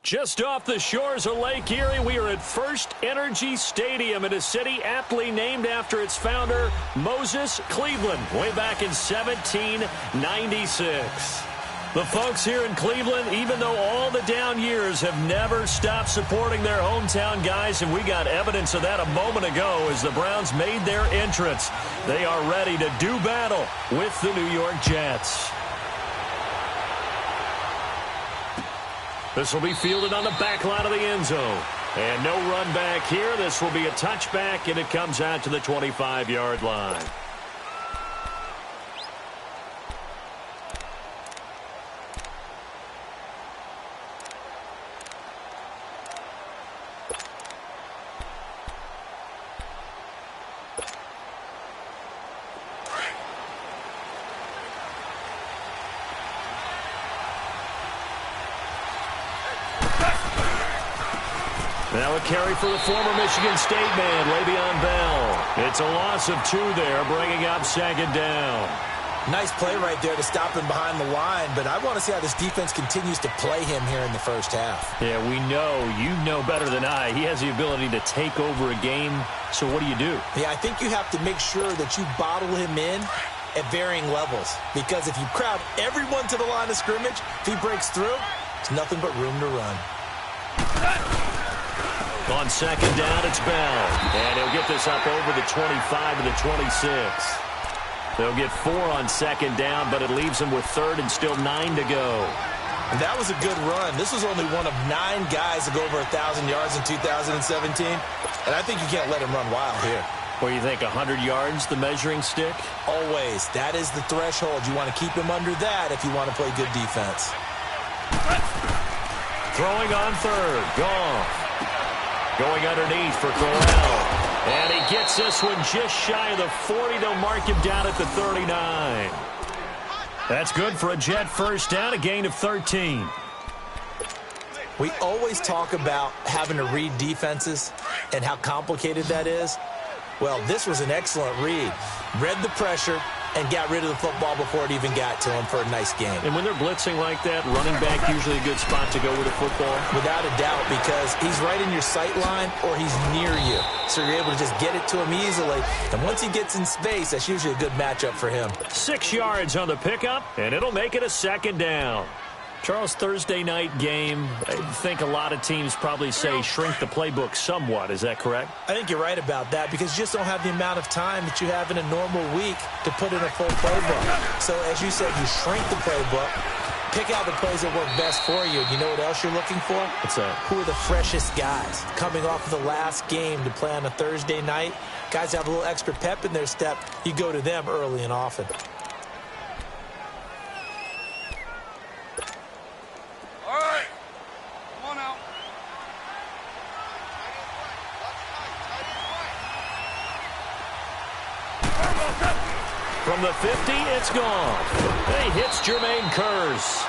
Just off the shores of Lake Erie, we are at First Energy Stadium in a city aptly named after its founder, Moses Cleveland, way back in 1796. The folks here in Cleveland, even though all the down years, have never stopped supporting their hometown guys, and we got evidence of that a moment ago as the Browns made their entrance. They are ready to do battle with the New York Jets. This will be fielded on the back line of the end zone. And no run back here. This will be a touchback, and it comes out to the 25-yard line. Now a carry for the former Michigan State man, Le'Veon Bell. It's a loss of 2 there, bringing up second down. Nice play right there to stop him behind the line, but I want to see how this defense continues to play him here in the first half. Yeah, we know. You know better than I. He has the ability to take over a game, so what do? Yeah, I think you have to make sure that you bottle him in at varying levels, because if you crowd everyone to the line of scrimmage, if he breaks through, there's nothing but room to run. On second down, it's Bell. And he'll get this up over the 25 to the 26. They'll get 4 on second down, but it leaves them with third and still 9 to go. And that was a good run. This was only one of 9 guys to go over 1,000 yards in 2017. And I think you can't let him run wild here. Or you think 100 yards, the measuring stick? Always. That is the threshold. You want to keep him under that if you want to play good defense. Throwing on third. Goff. Going underneath for Corral. And he gets this one just shy of the 40. They'll mark him down at the 39. That's good for a Jet first down, a gain of 13. We always talk about having to read defenses and how complicated that is. Well, this was an excellent read. Read the pressure and got rid of the football before it even got to him for a nice game. And when they're blitzing like that, running back usually a good spot to go with the football? Without a doubt, because he's right in your sight line or he's near you. So you're able to just get it to him easily. And once he gets in space, that's usually a good matchup for him. 6 yards on the pickup, and it'll make it a second down. Charles, Thursday night game, I think a lot of teams probably say shrink the playbook somewhat. Is that correct? I think you're right about that because you just don't have the amount of time that you have in a normal week to put in a full playbook. So, as you said, you shrink the playbook, pick out the plays that work best for you. You know what else you're looking for? What's that? Who are the freshest guys coming off of the last game to play on a Thursday night? Guys have a little extra pep in their step. You go to them early and often. From the 50, it's gone. He hits Jermaine Kearse.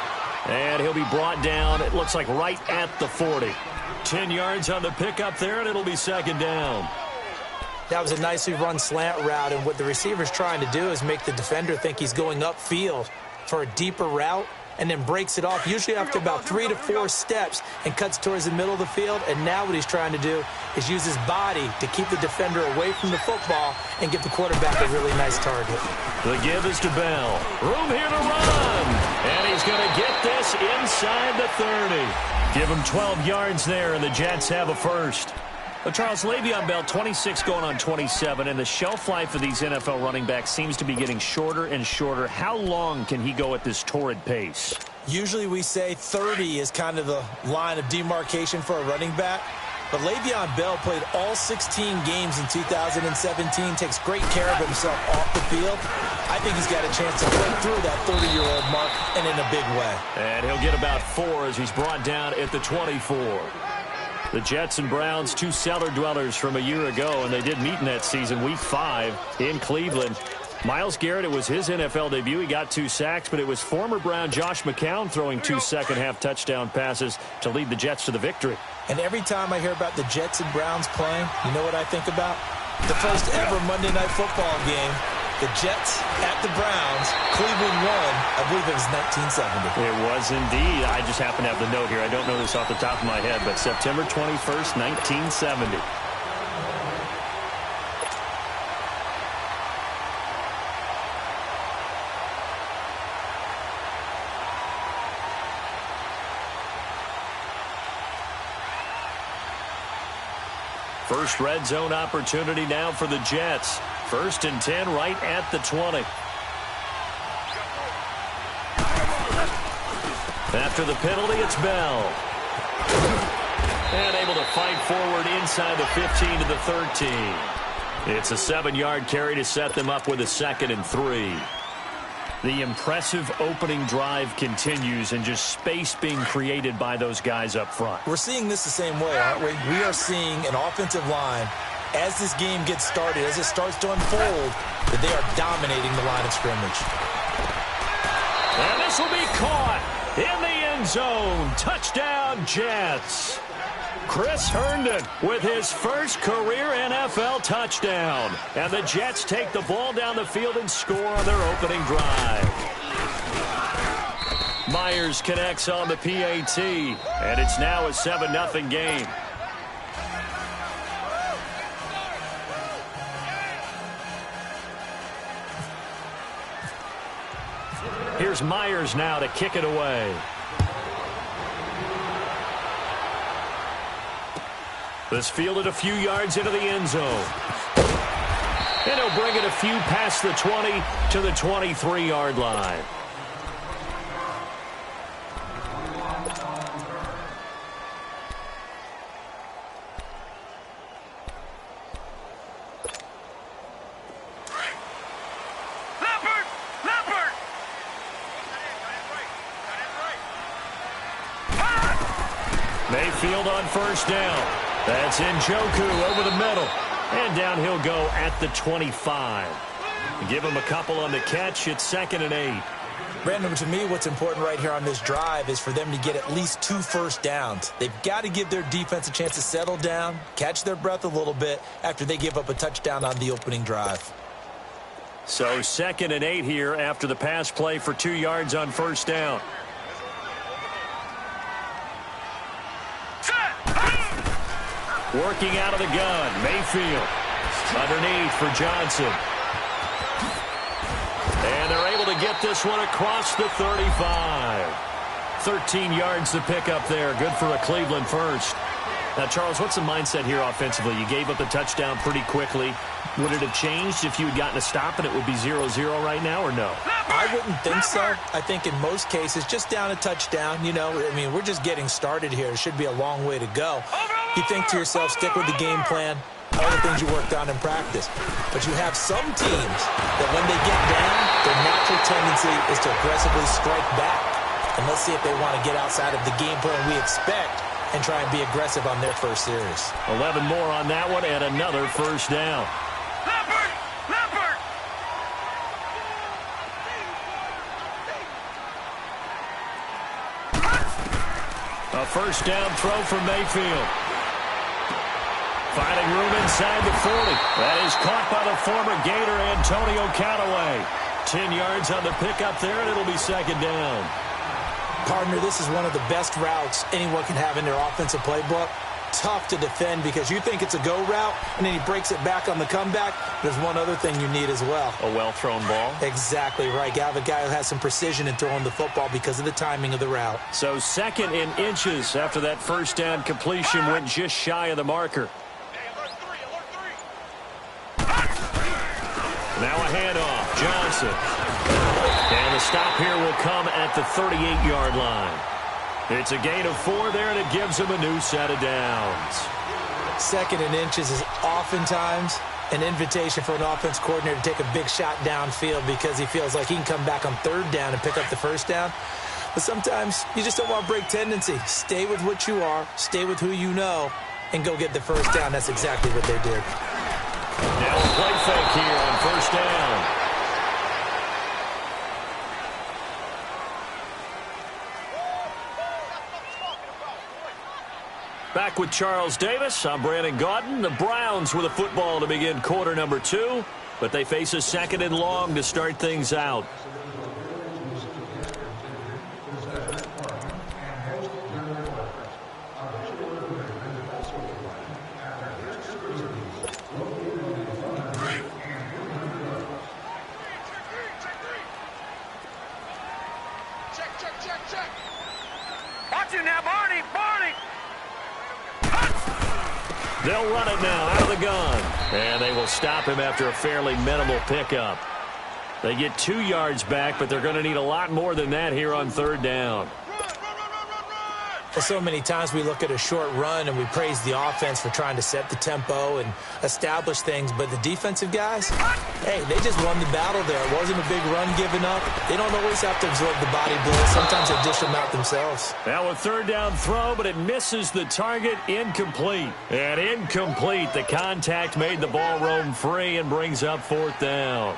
And he'll be brought down, it looks like right at the 40. 10 yards on the pickup there, and it'll be second down. That was a nicely run slant route, and what the receiver's trying to do is make the defender think he's going upfield for a deeper route, and then breaks it off, usually after about 3 to 4 steps, and cuts towards the middle of the field. And now what he's trying to do is use his body to keep the defender away from the football and give the quarterback a really nice target. The give is to Bell. Room here to run. And he's going to get this inside the 30. Give him 12 yards there, and the Jets have a first. Well, Charles, Le'Veon Bell, 26 going on 27, and the shelf life of these NFL running backs seems to be getting shorter and shorter. How long can he go at this torrid pace? Usually we say 30 is kind of the line of demarcation for a running back. But Le'Veon Bell played all 16 games in 2017, takes great care of himself off the field. I think he's got a chance to break through that 30-year-old mark, and in a big way. And he'll get about 4 as he's brought down at the 24. The Jets and Browns, 2 cellar dwellers from a year ago, and they did meet in that season, Week 5 in Cleveland. Myles Garrett, it was his NFL debut. He got 2 sacks, but it was former Brown Josh McCown throwing 2 second-half touchdown passes to lead the Jets to the victory. And every time I hear about the Jets and Browns playing, you know what I think about? The first ever Monday Night Football game The Jets at the Browns. Cleveland won. I believe it was 1970. It was indeed. I just happen to have the note here. I don't know this off the top of my head, but September 21st, 1970. First red zone opportunity now for the Jets. 1st and 10 right at the 20. After the penalty, it's Bell. And able to fight forward inside the 15 to the 13. It's a 7-yard carry to set them up with a 2nd and 3. The impressive opening drive continues, and just space being created by those guys up front. We're seeing this the same way, aren't we? We are seeing an offensive line, as this game gets started, as it starts to unfold, that they are dominating the line of scrimmage. And this will be caught in the end zone. Touchdown, Jets. Chris Herndon with his first career NFL touchdown. And the Jets take the ball down the field and score on their opening drive. Myers connects on the PAT, and it's now a 7-0 game. Here's Myers now to kick it away. This fielded a few yards into the end zone. And he'll bring it a few past the 20 to the 23-yard line. Mayfield on 1st down. That's Njoku over the middle. And down he'll go at the 25. Give him a couple on the catch. It's 2nd and 8. Brandon, to me, what's important right here on this drive is for them to get at least 2 first downs. They've got to give their defense a chance to settle down, catch their breath a little bit after they give up a touchdown on the opening drive. So 2nd and 8 here after the pass play for 2 yards on 1st down. Working out of the gun, Mayfield. Underneath for Johnson. And they're able to get this one across the 35. 13 yards to pick up there. Good for a Cleveland first. Now, Charles, what's the mindset here offensively? You gave up the touchdown pretty quickly. Would it have changed if you had gotten a stop and it would be 0-0 right now, or no? I wouldn't think so. I think in most cases, just down a touchdown, you know, I mean, we're just getting started here. It should be a long way to go. You think to yourself, stick with the game plan, all the things you worked on in practice. But you have some teams that when they get down, their natural tendency is to aggressively strike back. And let's see if they want to get outside of the game plan we expect and try and be aggressive on their first series. 11 more on that one and another 1st down. A 1st down throw for Mayfield. Finding room inside the 40. That is caught by the former Gator Antonio Callaway. 10 yards on the pickup there, and it'll be 2nd down. Partner, this is one of the best routes anyone can have in their offensive playbook. Tough to defend because you think it's a go route, and then he breaks it back on the comeback. There's one other thing you need as well. A well-thrown ball? Exactly right. You have a guy who has some precision in throwing the football because of the timing of the route. So 2nd and inches after that 1st down completion went just shy of the marker. Now a handoff. Johnson. And the stop here will come at the 38-yard line. It's a gain of 4 there, and it gives him a new set of downs. 2nd and inches is oftentimes an invitation for an offense coordinator to take a big shot downfield because he feels like he can come back on 3rd down and pick up the 1st down. But sometimes you just don't want to break tendency. Stay with what you are, stay with who you know, and go get the 1st down. That's exactly what they did. Now a play fake here on 1st down. Back with Charles Davis. I'm Brandon Gaudin. The Browns with a football to begin quarter number 2. but they face a 2nd and long to start things out. They'll run it now out of the gun. And they will stop him after a fairly minimal pickup. They get 2 yards back, but they're going to need a lot more than that here on 3rd down. Well, so many times we look at a short run and we praise the offense for trying to set the tempo and establish things, but the defensive guys, hey, they just won the battle there. It wasn't a big run given up. They don't always have to absorb the body blows. Sometimes they dish them out themselves. Now a 3rd down throw, but it misses the target. Incomplete. And incomplete. The contact made the ball roam free and brings up 4th down.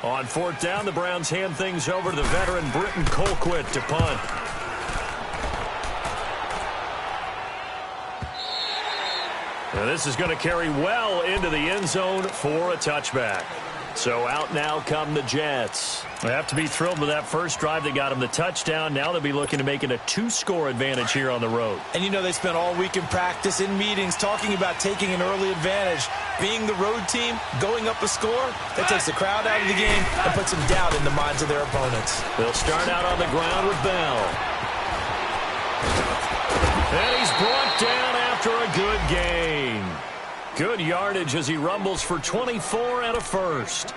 On 4th down, the Browns hand things over to the veteran Britton Colquitt to punt. Now this is going to carry well into the end zone for a touchback. So out now come the Jets. They have to be thrilled with that first drive that got them the touchdown. Now they'll be looking to make it a 2-score advantage here on the road. And you know they spent all week in practice, in meetings, talking about taking an early advantage. Being the road team, going up a score, that takes the crowd out of the game and puts some doubt in the minds of their opponents. They'll start out on the ground with Bell. And he's brought down after a good gain. Good yardage as he rumbles for 24 and a first.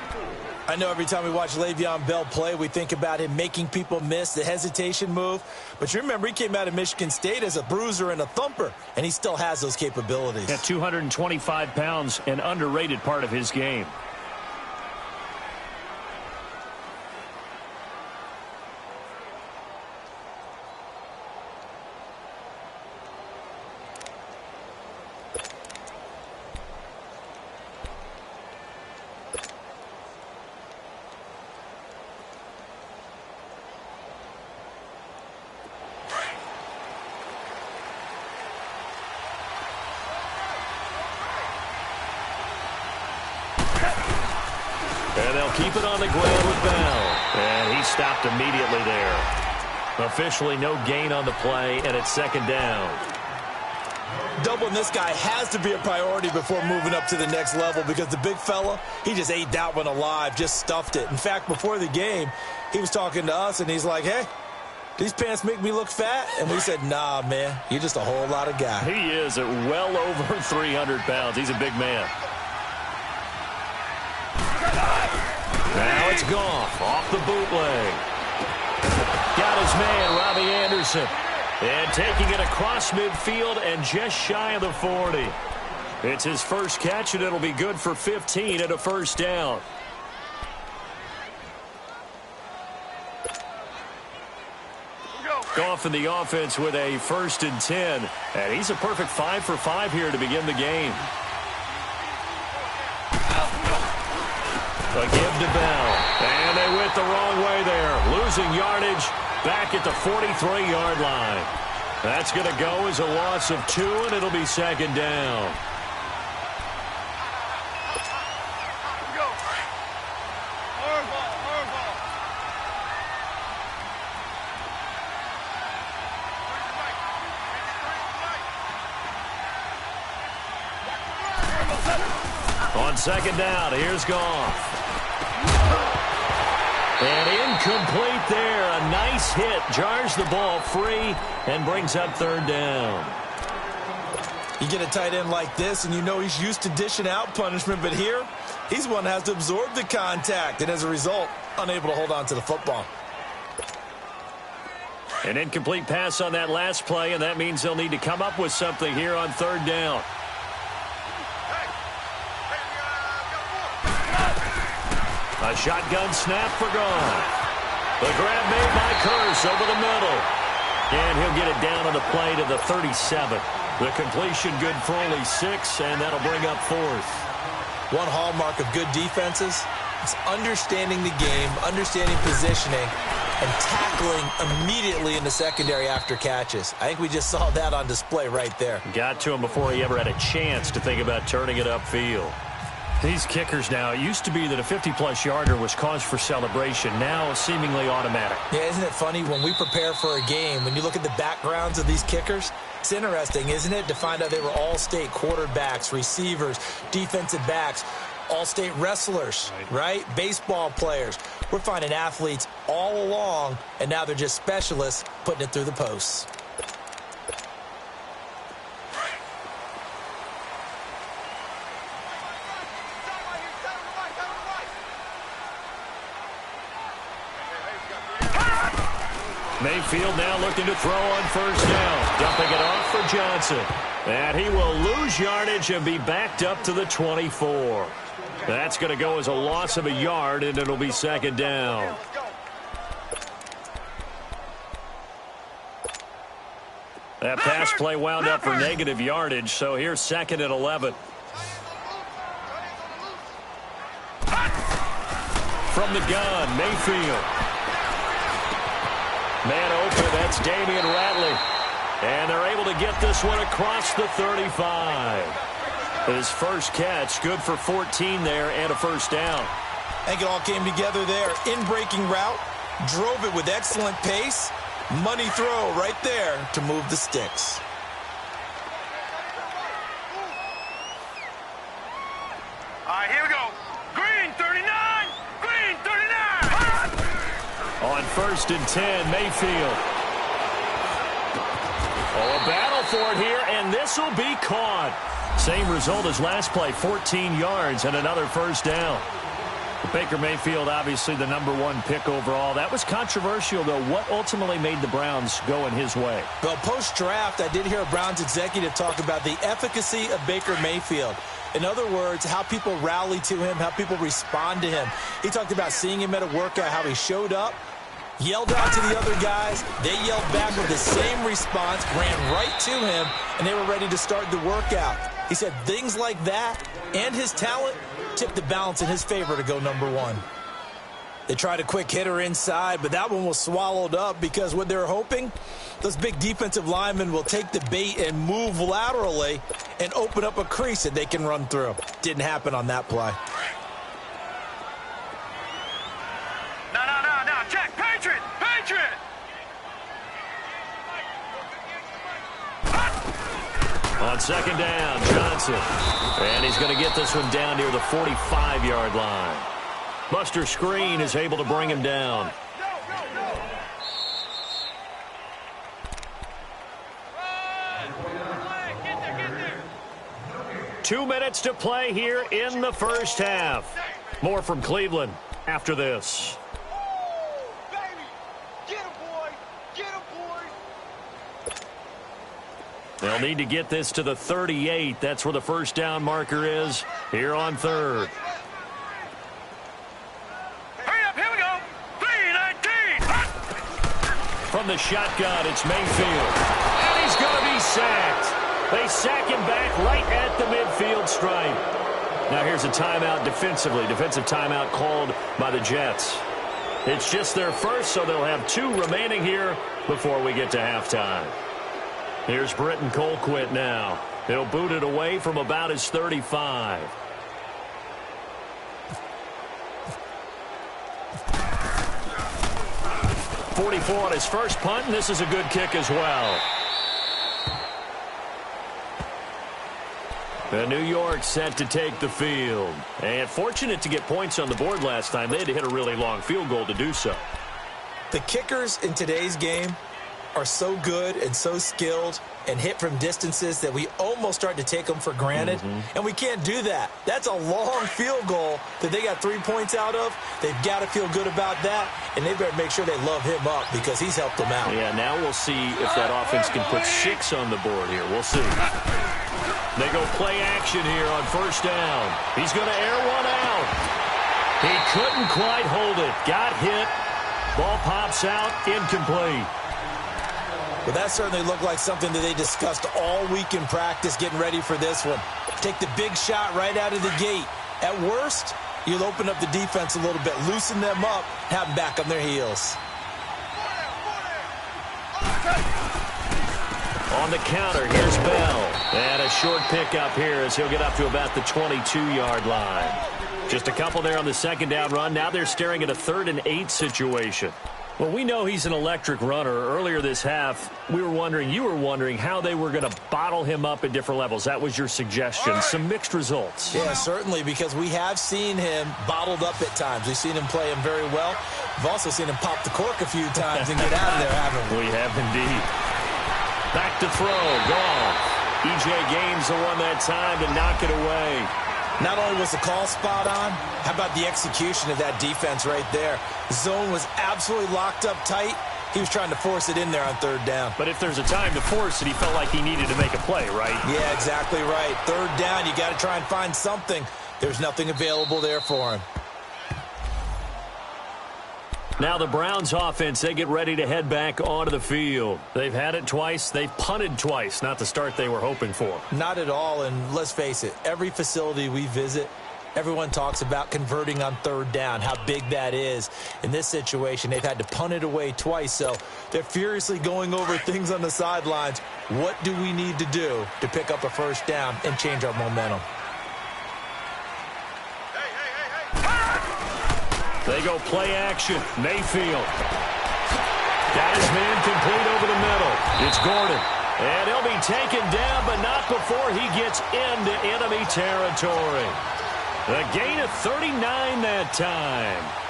I know every time we watch Le'Veon Bell play, we think about him making people miss the hesitation move. But you remember he came out of Michigan State as a bruiser and a thumper, and he still has those capabilities. At 225 pounds, an underrated part of his game. And they'll keep it on the ground with Bell. And he stopped immediately there. Officially no gain on the play, and it's 2nd down. Doubling this guy has to be a priority before moving up to the next level because the big fella, he just ate that one alive, just stuffed it. In fact, before the game, he was talking to us, and he's like, hey, these pants make me look fat? And we said, nah, man, you're just a whole lot of guy. He is at well over 300 pounds. He's a big man. Now it's Goff off the bootleg. Got his man, Robbie Anderson. And taking it across midfield and just shy of the 40. It's his first catch, and it'll be good for 15 at a 1st down. Goff in the offense with a 1st and 10. And he's a perfect 5 for 5 here to begin the game. A give to Bell. And they went the wrong way there. Losing yardage back at the 43-yard line. That's going to go as a loss of 2, and it'll be 2nd down. On 2nd down, here's Goff. And incomplete there. A nice hit. Jars the ball free and brings up 3rd down. You get a tight end like this, and you know he's used to dishing out punishment, but here, he's the one that has to absorb the contact, and as a result, unable to hold on to the football. An incomplete pass on that last play, and that means they'll need to come up with something here on 3rd down. A shotgun snap for Goff. The grab made by Curse over the middle. And he'll get it down on the play to the 37. The completion good for only 6, and that'll bring up 4th. One hallmark of good defenses is understanding the game, understanding positioning, and tackling immediately in the secondary after catches. I think we just saw that on display right there. Got to him before he ever had a chance to think about turning it upfield. These kickers now, it used to be that a 50-plus yarder was cause for celebration. Now seemingly automatic. Yeah, isn't it funny when we prepare for a game, when you look at the backgrounds of these kickers, it's interesting, isn't it, to find out they were all-state quarterbacks, receivers, defensive backs, all-state wrestlers, right? Baseball players. We're finding athletes all along, and now they're just specialists putting it through the posts. Mayfield now looking to throw on first down. Dumping it off for Johnson. And he will lose yardage and be backed up to the 24. That's going to go as a loss of a yard, and it'll be second down. That pass play wound up for negative yardage, so here's second and 11. From the gun, Mayfield. Man open, that's Damian Ratley. And they're able to get this one across the 35. His first catch, good for 14 there and a first down. I think it all came together there. In-breaking route, drove it with excellent pace. Money throw right there to move the sticks. All right, here we go. Green 39! Green 39! On first and 10, Mayfield. Oh, a battle for it here, and this will be caught. Same result as last play, 14 yards and another first down. Baker Mayfield, obviously the #1 pick overall. That was controversial, though. What ultimately made the Browns go in his way? Well, post-draft, I did hear a Browns executive talk about the efficacy of Baker Mayfield. In other words, how people rally to him, how people respond to him. He talked about seeing him at a workout, how he showed up, yelled out to the other guys. They yelled back with the same response, ran right to him, and they were ready to start the workout. He said things like that and his talent tipped the balance in his favor to go #1. They tried a quick hitter inside, but that one was swallowed up because what they're hoping, those big defensive linemen will take the bait and move laterally and open up a crease that they can run through. Didn't happen on that play. No, check. Patriot! Patriot! On second down, Johnson. And he's going to get this one down near the 45-yard line. Buster Screen is able to bring him down. Get there. 2 minutes to play here in the first half. More from Cleveland after this. They'll need to get this to the 38. That's where the first down marker is here on third. Hurry up, here we go. 3-19. From the shotgun, it's Mayfield. And he's going to be sacked. They sack him back right at the midfield stripe. Now here's a timeout defensively. Defensive timeout called by the Jets. It's just their first, so they'll have 2 remaining here before we get to halftime. Here's Britton Colquitt now. He'll boot it away from about his 35. .44 on his first punt, and this is a good kick as well. And New York set to take the field. And fortunate to get points on the board last time. They had to hit a really long field goal to do so. The kickers in today's game are so good and so skilled and hit from distances that we almost start to take them for granted. And we can't do that. That's a long field goal that they got 3 points out of. They've got to feel good about that, and they better make sure they love him up because he's helped them out. Yeah, now we'll see if that offense can put 6 on the board here. We'll see. They go play action here on first down. He's going to air one out. He couldn't quite hold it. Got hit. Ball pops out. Incomplete. Well, that certainly looked like something that they discussed all week in practice getting ready for this one. Take the big shot right out of the gate. At worst, you'll open up the defense a little bit, loosen them up, have them back on their heels. On the counter, here's Bell. And a short pickup here as he'll get up to about the 22-yard line. Just a couple there on the second down run. Now they're staring at a 3rd and 8 situation. Well, we know he's an electric runner. Earlier this half, you were wondering how they were going to bottle him up at different levels. That was your suggestion. Some mixed results. Yeah, certainly, because we have seen him bottled up at times. We've seen him play him very well. We've also seen him pop the cork a few times and get out of there, haven't we? We have indeed. Back to throw. Goff. E.J. Gaines the one that time to knock it away. Not only was the call spot on, how about the execution of that defense right there? The zone was absolutely locked up tight. He was trying to force it in there on 3rd down. But if there's a time to force it, he felt like he needed to make a play, right? Yeah, exactly right. 3rd down, you got to try and find something. There's nothing available there for him. Now the Browns offense, they get ready to head back onto the field. They've had it twice. They've punted twice. Not the start they were hoping for. Not at all, and let's face it, every facility we visit, everyone talks about converting on 3rd down, how big that is. In this situation, they've had to punt it away twice, so they're furiously going over things on the sidelines. What do we need to do to pick up a 1st down and change our momentum? They go play action. Mayfield. Got his man complete over the middle. It's Gordon. And he'll be taken down, but not before he gets into enemy territory. The gain of 39 that time.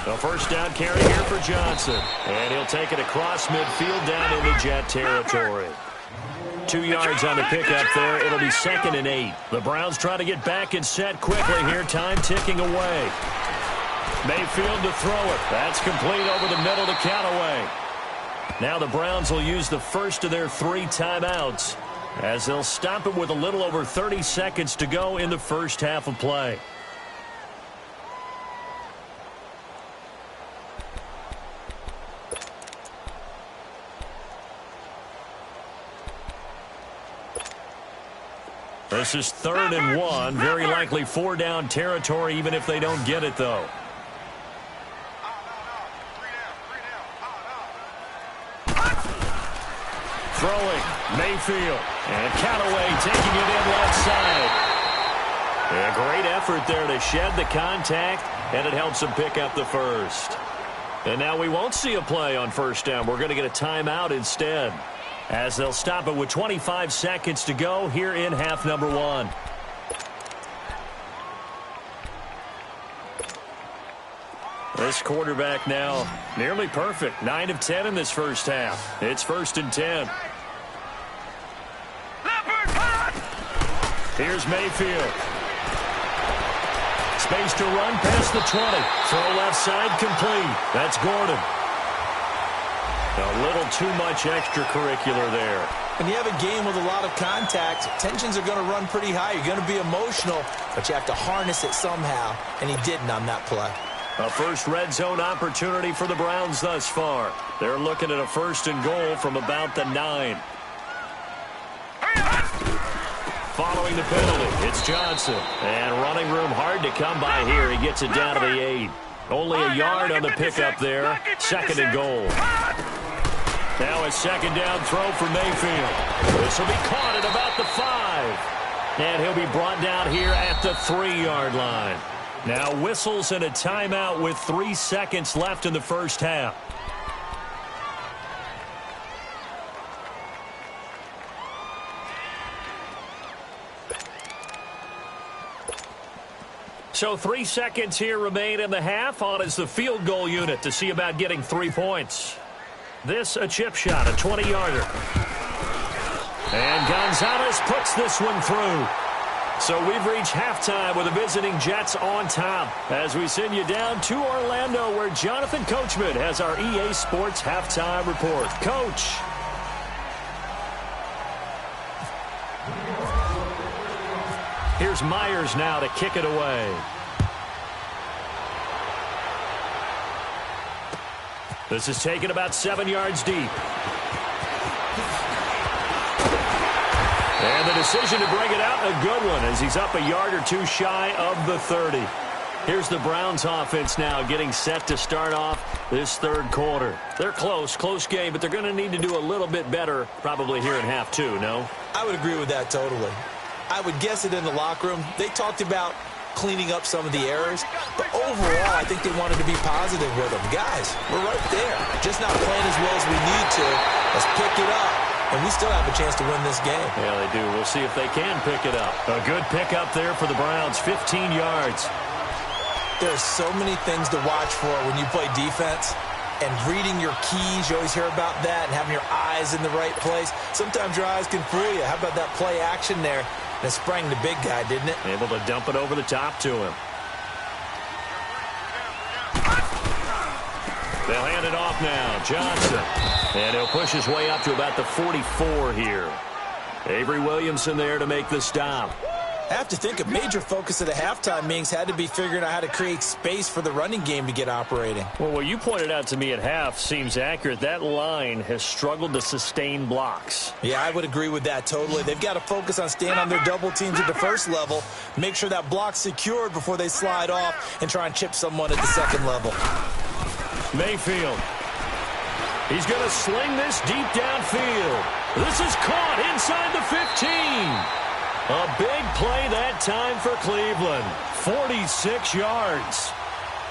A 1st down carry here for Johnson. And he'll take it across midfield down into Jet territory. 2 yards on the pickup there. It'll be 2nd and 8. The Browns try to get back and set quickly here. Time ticking away. Mayfield to throw it. That's complete over the middle to Callaway. Now the Browns will use the first of their 3 timeouts as they'll stop it with a little over 30 seconds to go in the first half of play. This is 3rd and 1. Very likely 4-down territory, even if they don't get it, though. Throwing. Mayfield. And Callaway taking it in left side. A great effort there to shed the contact, and it helps him pick up the 1st. And now we won't see a play on 1st down. We're going to get a timeout instead, as they'll stop it with 25 seconds to go here in half number 1. This quarterback now nearly perfect. 9 of 10 in this first half. It's 1st and 10. Here's Mayfield. Space to run past the 20. Throw left side complete. That's Gordon. A little too much extracurricular there. When you have a game with a lot of contact, tensions are going to run pretty high. You're going to be emotional, but you have to harness it somehow, and he didn't on that play. A first red zone opportunity for the Browns thus far. They're looking at a 1st and goal from about the 9. Following the penalty, it's Johnson. And running room hard to come by here. He gets it down to the 8. Only a yard on the pickup there. 2nd and goal. Now a 2nd down throw for Mayfield. This will be caught at about the 5. And he'll be brought down here at the 3-yard line. Now whistles and a timeout with 3 seconds left in the first half. So 3 seconds here remain in the half. On is the field goal unit to see about getting 3 points. This a chip shot, a 20-yarder. And Gonzalez puts this one through. So we've reached halftime with the visiting Jets on top as we send you down to Orlando, where Jonathan Coachman has our EA Sports halftime report. Coach. Here's Myers now to kick it away. This is taken about 7 yards deep. decision to bring it out, a good one, as he's up a yard or two shy of the 30. Here's the Browns offense now getting set to start off this third quarter. They're close game, but they're going to need to do a little bit better probably here in half two, no? I would agree with that totally. I would guess it in the locker room. They talked about cleaning up some of the errors, but overall, I think they wanted to be positive with them. Guys, we're right there. Just not playing as well as we need to. Let's pick it up, and we still have a chance to win this game. Yeah, they do. We'll see if they can pick it up. A good pickup there for the Browns, 15 yards. There's so many things to watch for when you play defense, and reading your keys, you always hear about that, and having your eyes in the right place. Sometimes your eyes can fool you. How about that play action there? And it sprang the big guy, didn't it? Able to dump it over the top to him. They'll hand it off now. Johnson. And he'll push his way up to about the 44 here. Avery Williamson there to make the stop. I have to think a major focus of the halftime meetings had to be figuring out how to create space for the running game to get operating. Well, what you pointed out to me at half seems accurate. That line has struggled to sustain blocks. Yeah, I would agree with that totally. They've got to focus on staying on their double teams at the first level, make sure that block's secured before they slide off and try and chip someone at the second level. Mayfield. He's going to sling this deep downfield. This is caught inside the 15. A big play that time for Cleveland. 46 yards.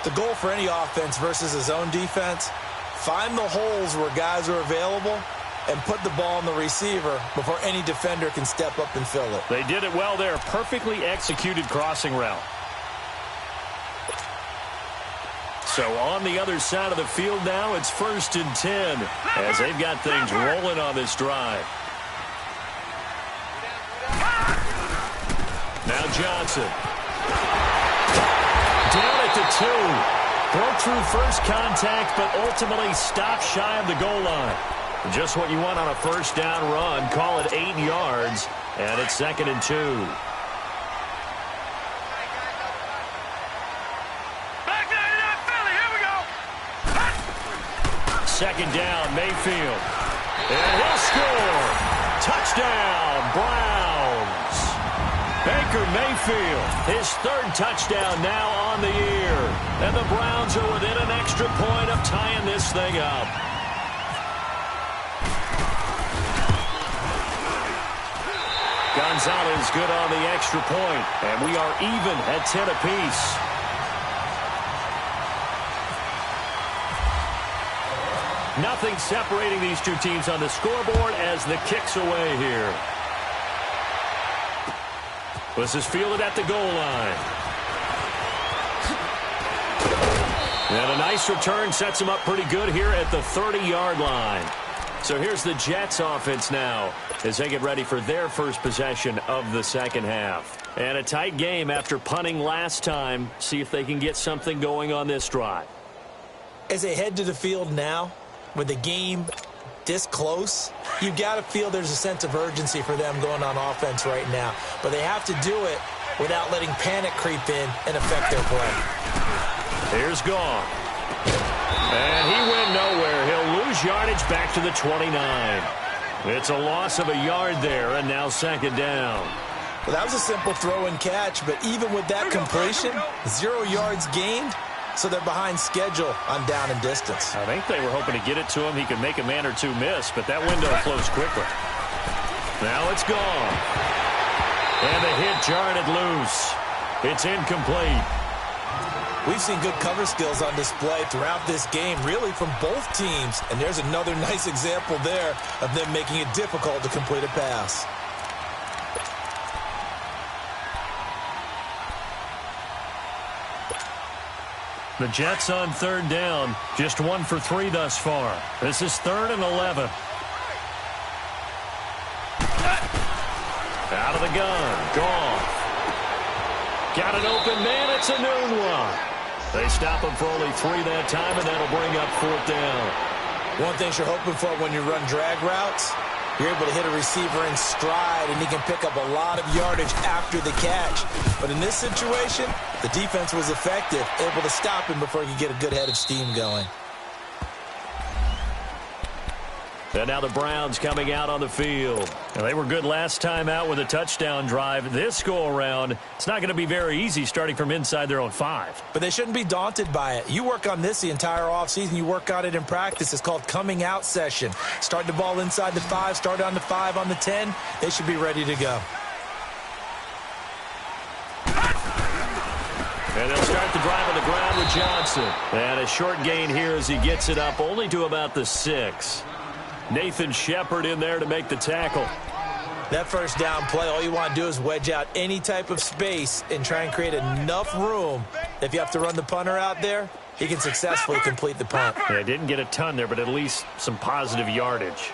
The goal for any offense versus his own defense, find the holes where guys are available and put the ball on the receiver before any defender can step up and fill it. They did it well there. Perfectly executed crossing route. So on the other side of the field now, it's 1st and 10 as they've got things rolling on this drive. Now Johnson. Down at the 2. Broke through first contact, but ultimately stopped shy of the goal line. Just what you want on a first down run. Call it 8 yards, and it's 2nd and 2. Back 99 Philly, here we go. 2nd down, Mayfield. And he'll score. Touchdown, Browns. Baker Mayfield, his 3rd touchdown now on the year. And the Browns are within an extra point of tying this thing up. Gonzalez good on the extra point. And we are even at 10 apiece. Nothing separating these two teams on the scoreboard as the kick's away here. This is fielded at the goal line. And a nice return sets him up pretty good here at the 30-yard line. So here's the Jets offense now as they get ready for their first possession of the second half. And a tight game after punting last time. See if they can get something going on this drive. As they head to the field now, with the game this close, you've got to feel there's a sense of urgency for them going on offense right now. But they have to do it without letting panic creep in and affect their play. Here's Goff. And he went nowhere. He'll lose yardage back to the 29. It's a loss of a yard there, and now 2nd down. Well, that was a simple throw and catch, but even with that completion, 0 yards gained, so they're behind schedule on down and distance. I think they were hoping to get it to him. He could make a man or two miss, but that window closed quickly. Now it's gone. And the hit jarred it loose. It's incomplete. We've seen good cover skills on display throughout this game, really from both teams. And there's another nice example there of them making it difficult to complete a pass. The Jets on 3rd down, just 1 for 3 thus far. This is 3rd and 11. Out of the gun, Goff. Got an open man, it's a noon one. They stop him for only 3 that time, and that'll bring up 4th down. One thing you're hoping for when you run drag routes, you're able to hit a receiver in stride, and he can pick up a lot of yardage after the catch. But in this situation, the defense was effective, able to stop him before he could get a good head of steam going. The And now the Browns coming out on the field. And they were good last time out with a touchdown drive. This go-around, it's not going to be very easy starting from inside their own 5. But they shouldn't be daunted by it. You work on this the entire offseason. You work on it in practice. It's called coming out session. Start the ball inside the 5, start on the 5, on the 10. They should be ready to go. And they'll start the drive on the ground with Johnson. And a short gain here as he gets it up only to about the 6. Nathan Shepard in there to make the tackle. That first down play, all you want to do is wedge out any type of space and try and create enough room. If you have to run the punter out there, he can successfully complete the punt. Yeah, didn't get a ton there, but at least some positive yardage.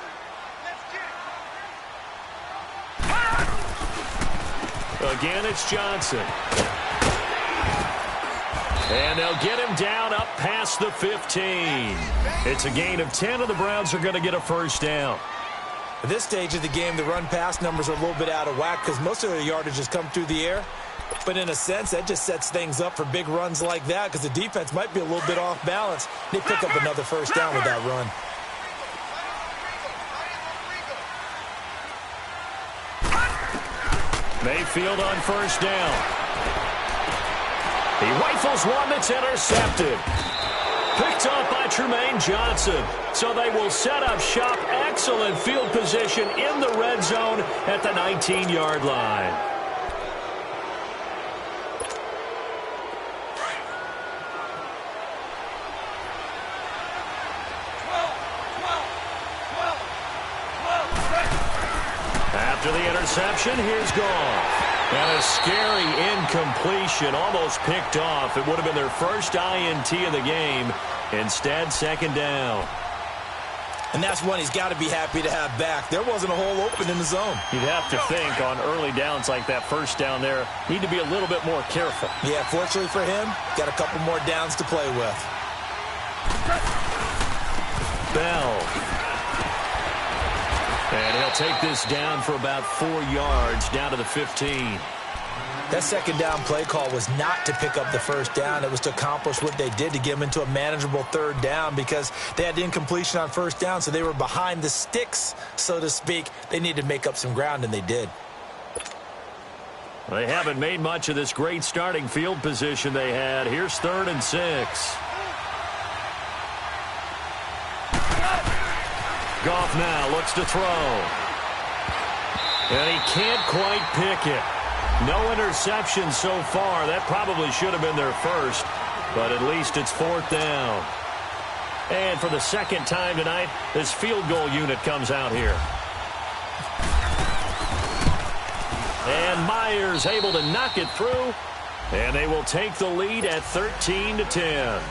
Again, it's Johnson. And they'll get him down up past the 15. It's a gain of 10, and the Browns are going to get a first down. At this stage of the game, the run-pass numbers are a little bit out of whack because most of their yardage has come through the air. But in a sense, that just sets things up for big runs like that because the defense might be a little bit off balance. They pick up another first down with that run. Mayfield on first down. He rifles one that's intercepted. Picked off by Tremaine Johnson. So they will set up shop. Excellent field position in the red zone at the 19-yard line. After the interception, here's Goff. And a scary incompletion, almost picked off. It would have been their first INT of the game. Instead, second down. And that's one he's got to be happy to have back. There wasn't a hole open in the zone. You'd have to think on early downs like that first down there, need to be a little bit more careful. Yeah, fortunately for him, got a couple more downs to play with. Bell. And he'll take this down for about 4 yards, down to the 15. That second down play call was not to pick up the first down. It was to accomplish what they did to get them into a manageable third down because they had incompletion on first down, so they were behind the sticks, so to speak. They needed to make up some ground, and they did. They haven't made much of this great starting field position they had. Here's 3rd and 6. Goff now looks to throw. And he can't quite pick it. No interception so far. That probably should have been their first, but at least it's 4th down. And for the second time tonight, this field goal unit comes out here. And Myers able to knock it through, and they will take the lead at 13-10.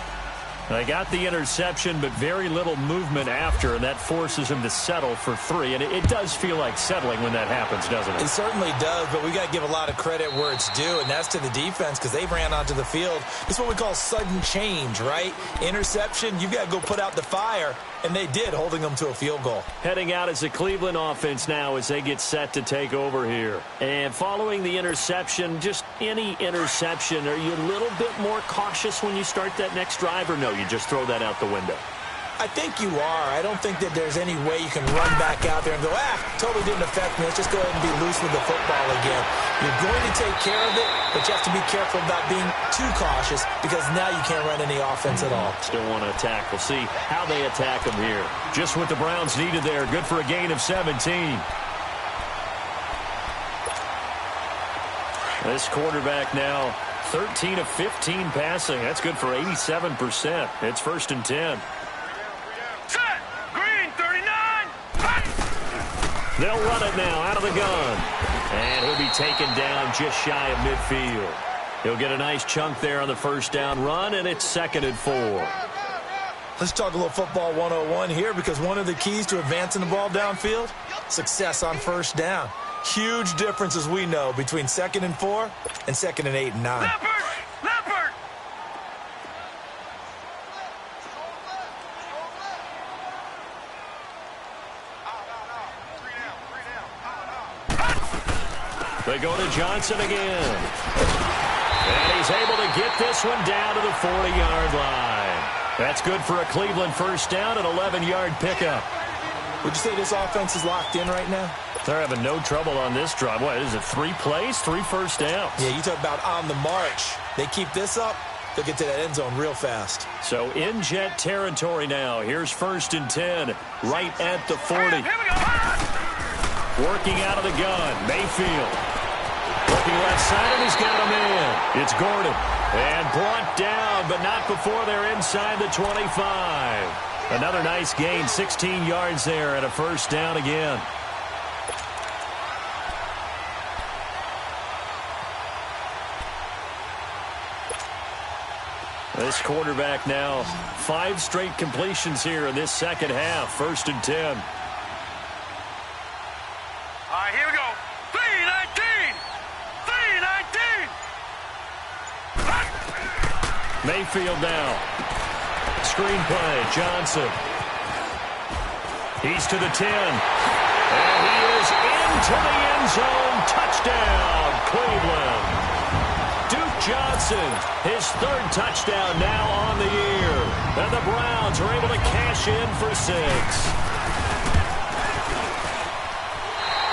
They got the interception, but very little movement after, and that forces him to settle for 3. And it does feel like settling when that happens, doesn't it? It certainly does, but we got to give a lot of credit where it's due, and that's to the defense because they ran onto the field. It's what we call sudden change, right? Interception, you got to go put out the fire, and they did, holding them to a field goal. Heading out as the Cleveland offense now as they get set to take over here. And following the interception, just any interception, are you a little bit more cautious when you start that next drive, or no? You just throw that out the window? I think you are. I don't think that there's any way you can run back out there and go, totally didn't affect me. Let's just go ahead and be loose with the football again. You're going to take care of it, but you have to be careful about being too cautious because now you can't run any offense at all. Still want to attack. We'll see how they attack them here. Just what the Browns needed there. Good for a gain of 17. This quarterback now 13 of 15 passing. That's good for 87%. It's 1st and 10. Set. Green 39. They'll run it now out of the gun. And he'll be taken down just shy of midfield. He'll get a nice chunk there on the first down run, and it's 2nd and 4. Let's talk a little football 101 here because one of the keys to advancing the ball downfield, success on first down. Huge difference, as we know, between 2nd and 4 and 2nd and 8 and 9. Leopard. Leopard. They go to Johnson again. And he's able to get this one down to the 40-yard line. That's good for a Cleveland first down, an 11-yard pickup. Would you say this offense is locked in right now? They're having no trouble on this drive. What is it, 3 plays, 3 first downs? Yeah, you talk about on the march. They keep this up, they'll get to that end zone real fast. So in Jet territory now. Here's 1st and 10, right at the 40. Here we go. Working out of the gun, Mayfield. Looking left side, and he's got a man. It's Gordon. And brought down, but not before they're inside the 25. Another nice gain, 16 yards there, and a first down again. This quarterback now, 5 straight completions here in this second half. 1st and 10. All right, here we go. 3-19. 3-19. Mayfield now. Screen play, Johnson. He's to the 10. And he is into the end zone. Touchdown, Cleveland. Duke Johnson, his 3rd touchdown now on the year. And the Browns are able to cash in for 6.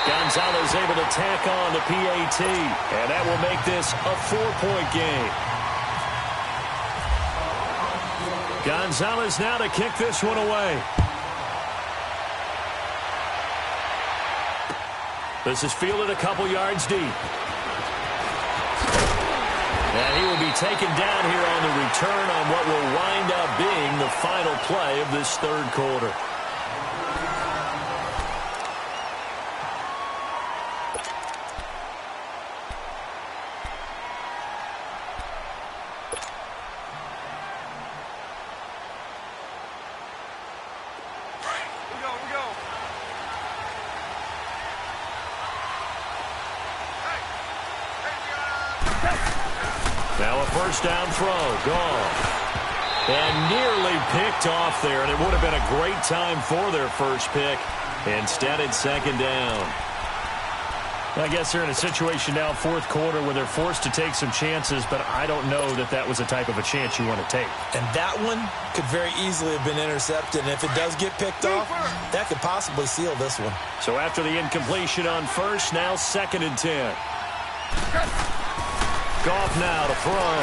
Gonzalez able to tack on the PAT. And that will make this a 4-point game. Gonzalez now to kick this one away. This is fielded a couple yards deep. And he will be taken down here on the return on what will wind up being the final play of this 3rd quarter. Now a first down throw, gone. And nearly picked off there, and it would have been a great time for their first pick. Instead, it's 2nd down. I guess they're in a situation now, 4th quarter, where they're forced to take some chances, but I don't know that that was the type of a chance you want to take. And that one could very easily have been intercepted, and if it does get picked off, that could possibly seal this one. So after the incompletion on 1st, now 2nd and 10. Goff now to throw.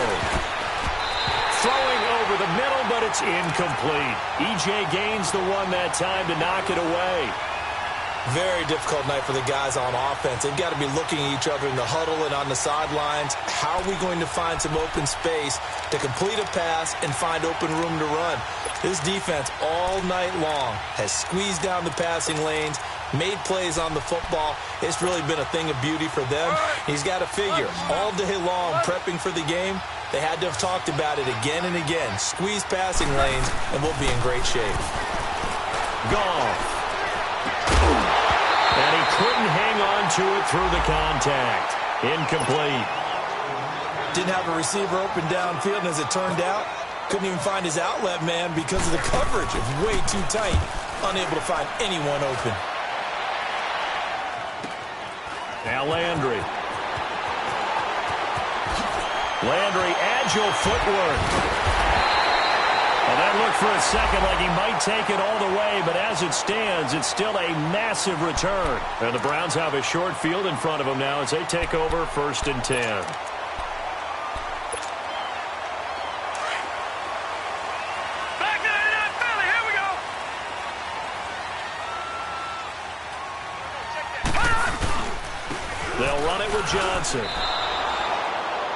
Throwing over the middle, but it's incomplete. E.J. gains the one that time to knock it away. Very difficult night for the guys on offense. They've got to be looking at each other in the huddle and on the sidelines. How are we going to find some open space to complete a pass and find open room to run? This defense all night long has squeezed down the passing lanes, made plays on the football. It's really been a thing of beauty for them. He's got to figure, all day long prepping for the game, they had to have talked about it again and again. Squeeze passing lanes, and we'll be in great shape. Goff. And he couldn't hang on to it through the contact. Incomplete. Didn't have a receiver open downfield, and as it turned out, couldn't even find his outlet man because of the coverage. It was way too tight. Unable to find anyone open. Now Landry. Landry, agile footwork. Well, that looked for a second like he might take it all the way, but as it stands, it's still a massive return. And the Browns have a short field in front of them now as they take over 1st and 10. Back to the Philly. Here we go. They'll run it with Johnson.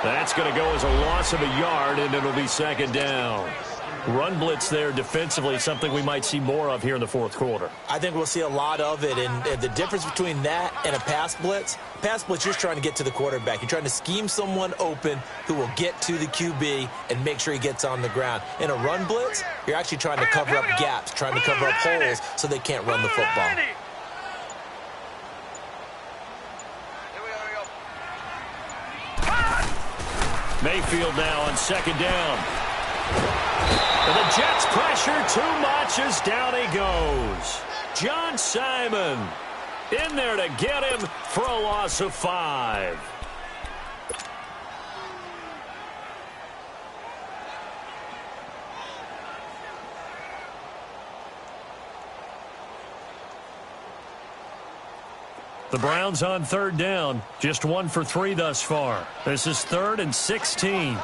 That's going to go as a loss of a yard, and it'll be 2nd down. Run blitz there defensively, something we might see more of here in the 4th quarter. I think we'll see a lot of it, and the difference between that and a pass blitz, you're just trying to get to the quarterback. You're trying to scheme someone open who will get to the QB and make sure he gets on the ground. In a run blitz, you're actually trying to cover up gaps, trying to cover up holes so they can't run the football. Mayfield now on 2nd down. And the Jets pressure too much as down he goes. John Simon in there to get him for a loss of 5. The Browns on third down, just 1 for 3 thus far. This is 3rd and 16.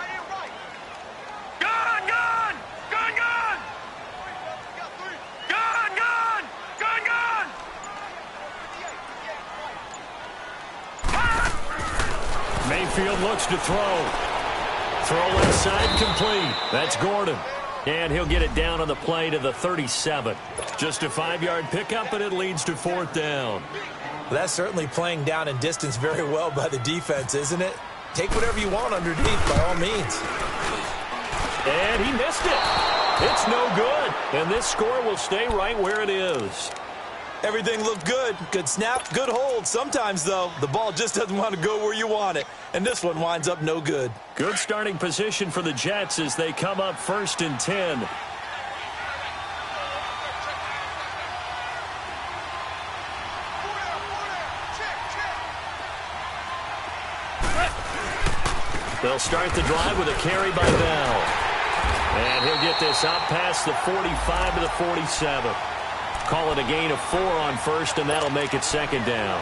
Mayfield looks to throw. Throw left side complete. That's Gordon. And he'll get it down on the play to the 37. Just a 5-yard pickup, and it leads to 4th down. That's certainly playing down and distance very well by the defense, isn't it? Take whatever you want underneath, by all means. And he missed it. It's no good. And this score will stay right where it is. Everything looked good. Good snap, good hold. Sometimes, though, the ball just doesn't want to go where you want it. And this one winds up no good. Good starting position for the Jets as they come up 1st and 10. They'll start the drive with a carry by Bell. And he'll get this out past the 45 to the 47. Call it a gain of 4 on 1st, and that'll make it 2nd down.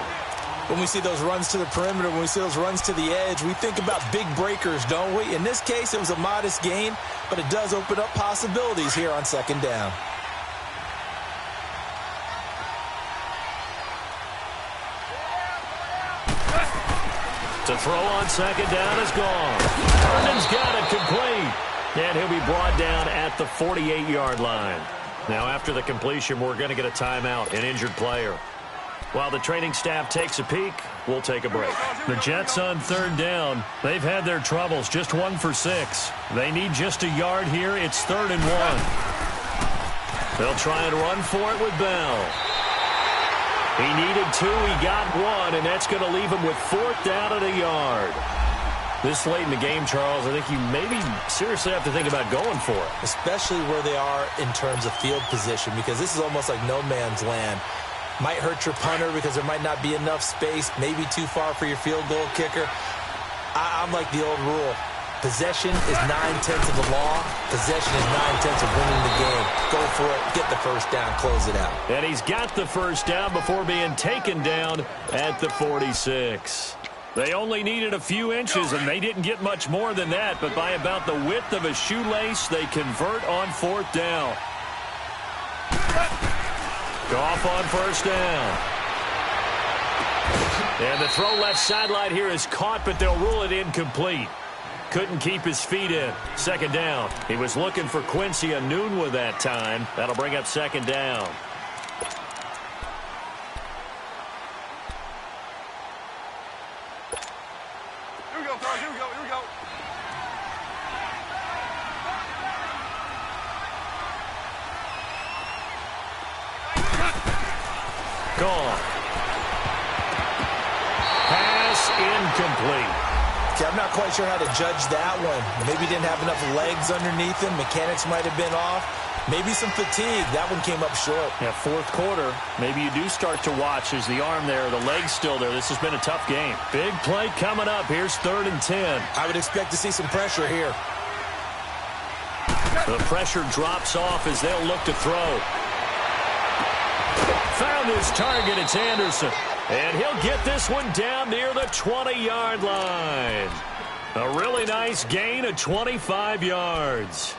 When we see those runs to the perimeter, when we see those runs to the edge, we think about big breakers, don't we? In this case, it was a modest gain, but it does open up possibilities here on 2nd down. To throw on 2nd down is gone. Herndon's got it complete. And he'll be brought down at the 48-yard line. Now, after the completion, we're going to get a timeout, an injured player. While the training staff takes a peek, we'll take a break. The Jets on 3rd down. They've had their troubles, just 1 for 6. They need just a yard here. It's 3rd and 1. They'll try and run for it with Bell. He needed 2, he got 1, and that's going to leave him with 4th down at a yard. This late in the game, Charles, I think you maybe seriously have to think about going for it. Especially where they are in terms of field position, because this is almost like no man's land. Might hurt your punter because there might not be enough space, maybe too far for your field goal kicker. I'm like the old rule. Possession is 9/10 of the law. Possession is 9/10 of winning the game. Go for it, get the 1st down, close it out. And he's got the 1st down before being taken down at the 46. They only needed a few inches, and they didn't get much more than that, but by about the width of a shoelace, they convert on 4th down. Goff on 1st down. And the throw left sideline here is caught, but they'll rule it incomplete. Couldn't keep his feet in. 2nd down. He was looking for Quincy Enunwa that time. That'll bring up 2nd down. Here we go, fellas. Here we go. Here we go. Gone. Pass incomplete. Okay, I'm not quite sure how to judge that one. Maybe he didn't have enough legs underneath him. Mechanics might have been off. Maybe some fatigue. That one came up short. Yeah, 4th quarter. Maybe you do start to watch as the arm there, the leg's still there. This has been a tough game. Big play coming up. Here's 3rd and 10. I would expect to see some pressure here. The pressure drops off as they'll look to throw. Found his target. It's Anderson. And he'll get this one down near the 20-yard line. A really nice gain of 25 yards.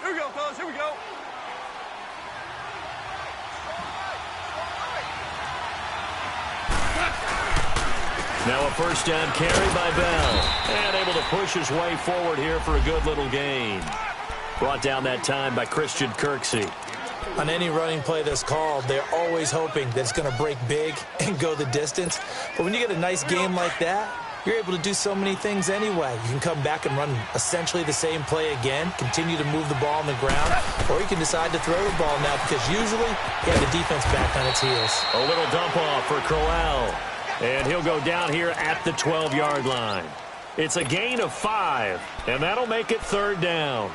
Here we go, fellas. Here we go. Now a 1st down carry by Bell. And able to push his way forward here for a good little gain. Brought down that time by Christian Kirksey. On any running play that's called, they're always hoping that it's going to break big and go the distance. But when you get a nice game like that, you're able to do so many things anyway. You can come back and run essentially the same play again, continue to move the ball on the ground, or you can decide to throw the ball now because usually you have the defense back on its heels. A little dump off for Crowell. And he'll go down here at the 12-yard line. It's a gain of 5, and that'll make it 3rd down.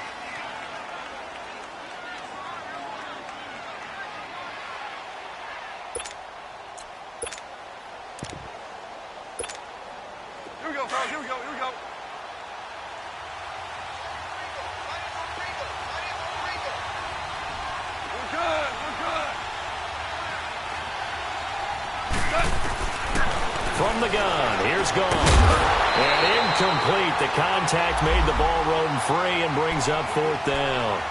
Here we go, fellas. Here we go. Here we go. We're good. We're good. from the gun. Here's gone. And incomplete. The contact made the ball roam free and brings up fourth down.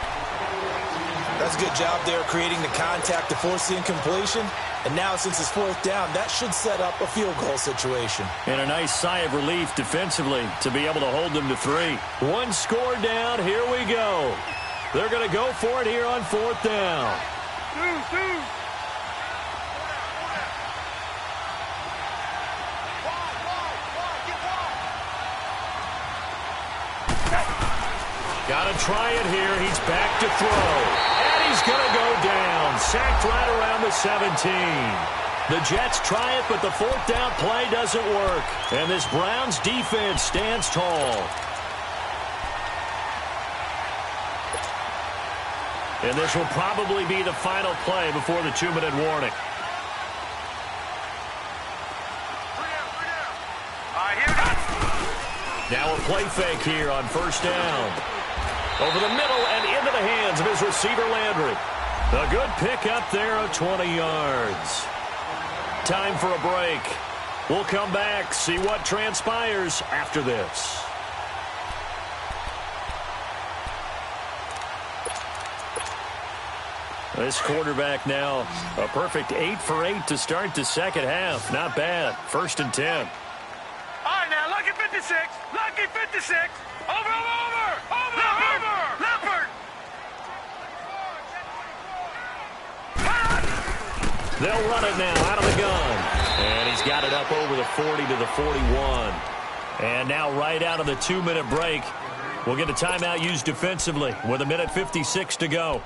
That's a good job there creating the contact to force the incompletion. And now since it's fourth down, that should set up a field goal situation. And a nice sigh of relief defensively to be able to hold them to 3. One score down. Here we go. They're going to go for it here on fourth down. Got to try it here. He's back to throw. And he's going to go down. Sacked right around the 17. The Jets try it, but the fourth down play doesn't work. And this Browns defense stands tall. And this will probably be the final play before the 2-minute warning. Now a play fake here on first down. Over the middle and into the hands of his receiver, Landry. A good pickup there of 20 yards. Time for a break. We'll come back, see what transpires after this. This quarterback now, a perfect 8 for 8 to start the second half. Not bad. 1st and 10. All right, now, lucky 56. Lucky 56. Over. Leopard. They'll run it now out of the gun. And he's got it up over the 40 to the 41. And now right out of the 2-minute break, we'll get a timeout used defensively with 1:56 to go.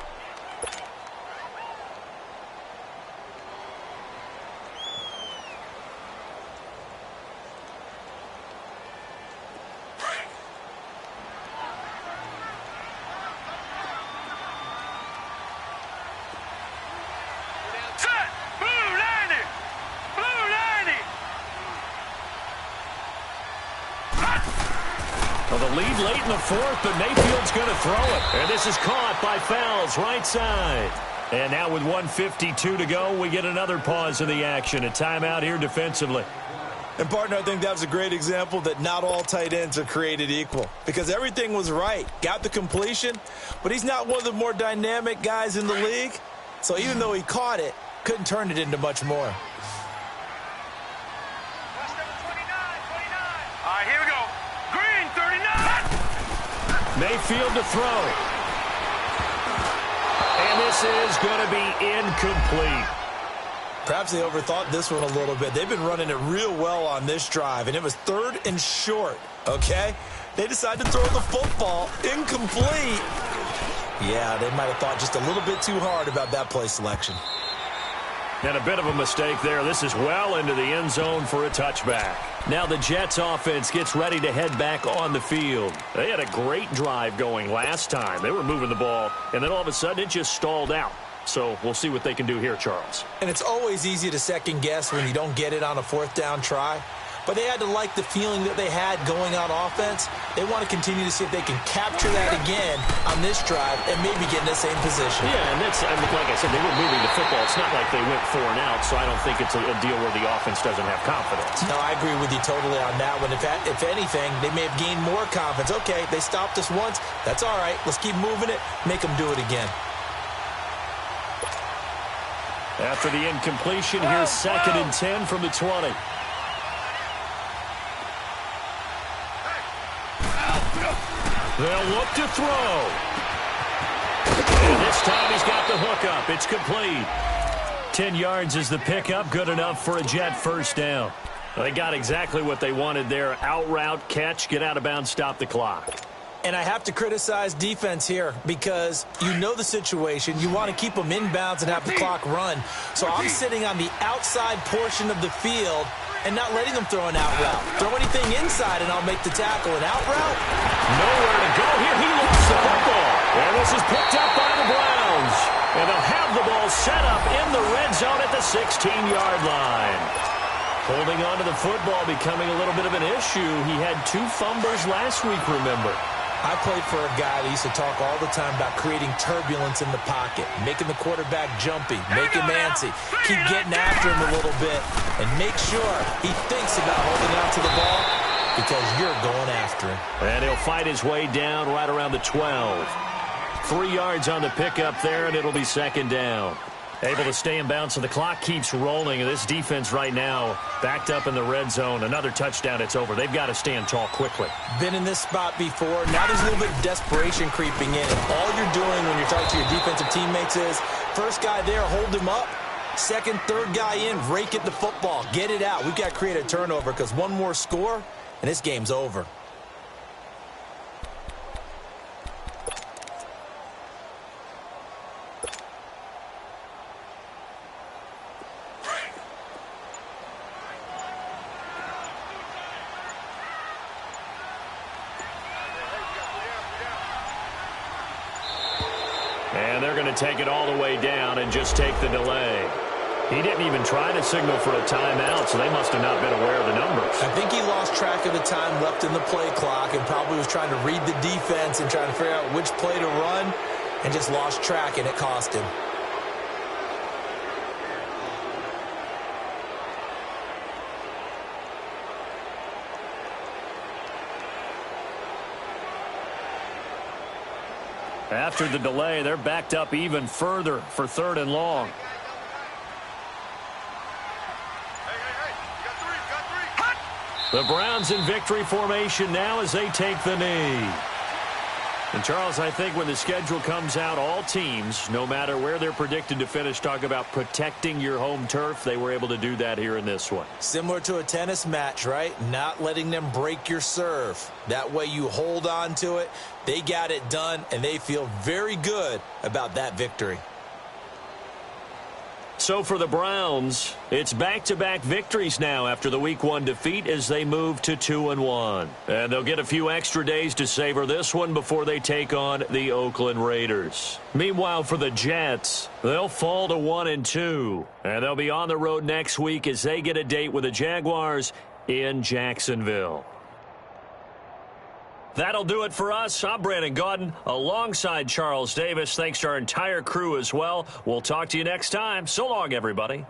The lead late in the fourth, but Mayfield's going to throw it. And this is caught by Fowles, right side. And now with 1:52 to go, we get another pause in the action. A timeout here defensively. And, partner, I think that was a great example that not all tight ends are created equal. Because everything was right. Got the completion, but he's not one of the more dynamic guys in the league. So even though he caught it, couldn't turn it into much more. All right, here we go. Green, 39. Mayfield to throw. And this is going to be incomplete. Perhaps they overthought this one a little bit. They've been running it real well on this drive, and it was 3rd and short, okay? They decided to throw the football incomplete. Yeah, they might have thought just a little bit too hard about that play selection. And a bit of a mistake there. This is well into the end zone for a touchback. Now the Jets offense gets ready to head back on the field. They had a great drive going last time. They were moving the ball, and then all of a sudden it just stalled out. So we'll see what they can do here, Charles. And it's always easy to second guess when you don't get it on a 4th down try. But they had to like the feeling that they had going on offense. They want to continue to see if they can capture that again on this drive and maybe get in the same position. Yeah, and that's, like I said, they were moving the football. It's not like they went 4 and out, so I don't think it's a deal where the offense doesn't have confidence. No, I agree with you totally on that one. If anything, they may have gained more confidence. Okay, they stopped us once. That's all right. Let's keep moving it. Make them do it again. After the incompletion, here's 2nd and 10 from the 20. They'll look to throw. And this time he's got the hook up. It's complete. 10 yards is the pickup. Good enough for a Jet 1st down. They got exactly what they wanted there. Out route, catch, get out of bounds, stop the clock. And I have to criticize defense here because you know the situation. You want to keep them inbounds and have the clock run. So I'm sitting on the outside portion of the field and not letting them throw an out route. Throw anything inside and I'll make the tackle. An out route? Nowhere to go here. He lost the football. And this is picked up by the Browns. And they'll have the ball set up in the red zone at the 16-yard line. Holding on to the football becoming a little bit of an issue. He had 2 fumbles last week, remember. I played for a guy that used to talk all the time about creating turbulence in the pocket, making the quarterback jumpy, make him antsy, keep getting after him a little bit. and make sure he thinks about holding on to the ball because you're going after him. And he'll fight his way down right around the 12. 3 yards on the pickup there, and it'll be second down. Able to stay in bounds, so the clock keeps rolling. This defense right now backed up in the red zone. Another touchdown, it's over. They've got to stand tall quickly. Been in this spot before. Now there's a little bit of desperation creeping in. And all you're doing when you're talking to your defensive teammates is, first guy there, hold him up. Second, third guy in, rake at the football. Get it out. We've got to create a turnover because one more score, and this game's over. And they're going to take it all the way down and just take the delay. He didn't even try to signal for a timeout, so they must have not been aware of the numbers. I think he lost track of the time left in the play clock and probably was trying to read the defense and trying to figure out which play to run and just lost track, and it cost him. After the delay, they're backed up even further for 3rd and long. The Browns in victory formation now as they take the knee. And, Charles, I think when the schedule comes out, all teams, no matter where they're predicted to finish, talk about protecting your home turf. They were able to do that here in this one. Similar to a tennis match, right? Not letting them break your serve. That way you hold on to it. They got it done, and they feel very good about that victory. So for the Browns, it's back-to-back victories now after the Week 1 defeat as they move to 2-1. And they'll get a few extra days to savor this one before they take on the Oakland Raiders. Meanwhile, for the Jets, they'll fall to 1-2. And they'll be on the road next week as they get a date with the Jaguars in Jacksonville. That'll do it for us. I'm Brandon Gaudin alongside Charles Davis. Thanks to our entire crew as well. We'll talk to you next time. So long, everybody.